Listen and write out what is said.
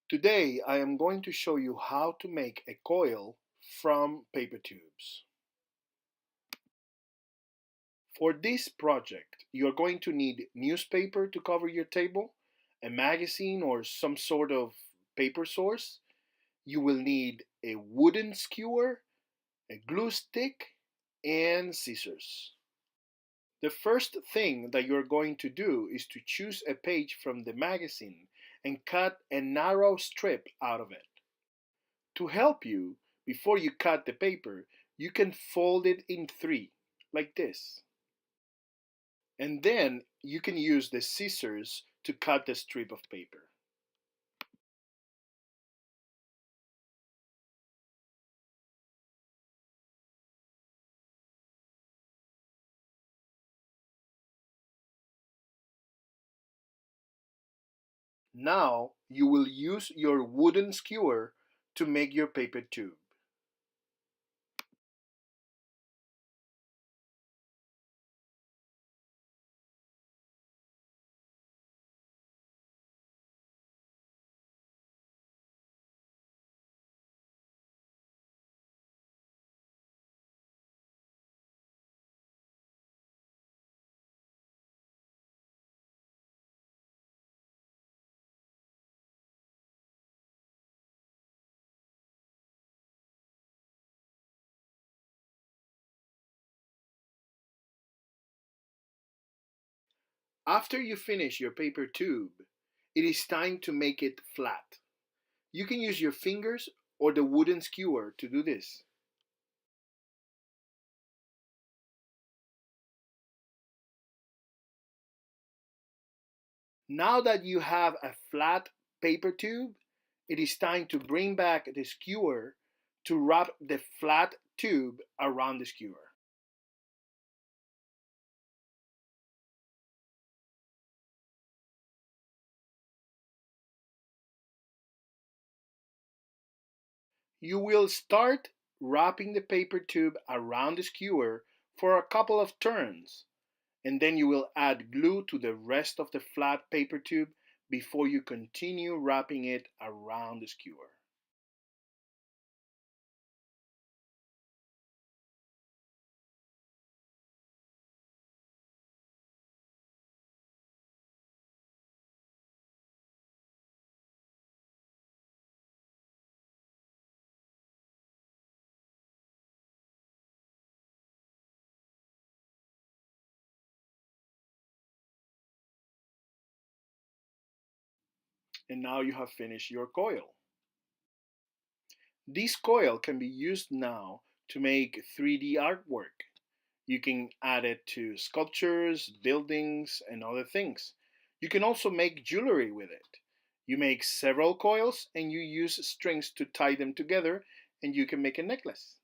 Today I am going to show you how to make a coil from paper tubes. For this project, you are going to need newspaper to cover your table, a magazine or some sort of paper source. You will need a wooden skewer, a glue stick, and scissors. The first thing that you're going to do is to choose a page from the magazine and cut a narrow strip out of it. To help you, before you cut the paper, you can fold it in three, like this. And then you can use the scissors to cut the strip of paper. Now you will use your wooden skewer to make your paper tube. After you finish your paper tube, it is time to make it flat. You can use your fingers or the wooden skewer to do this. Now that you have a flat paper tube, it is time to bring back the skewer to wrap the flat tube around the skewer. You will start wrapping the paper tube around the skewer for a couple of turns, and then you will add glue to the rest of the flat paper tube before you continue wrapping it around the skewer. And now you have finished your coil. This coil can be used now to make 3D artwork. You can add it to sculptures, buildings, and other things. You can also make jewelry with it. You make several coils and you use strings to tie them together, and you can make a necklace.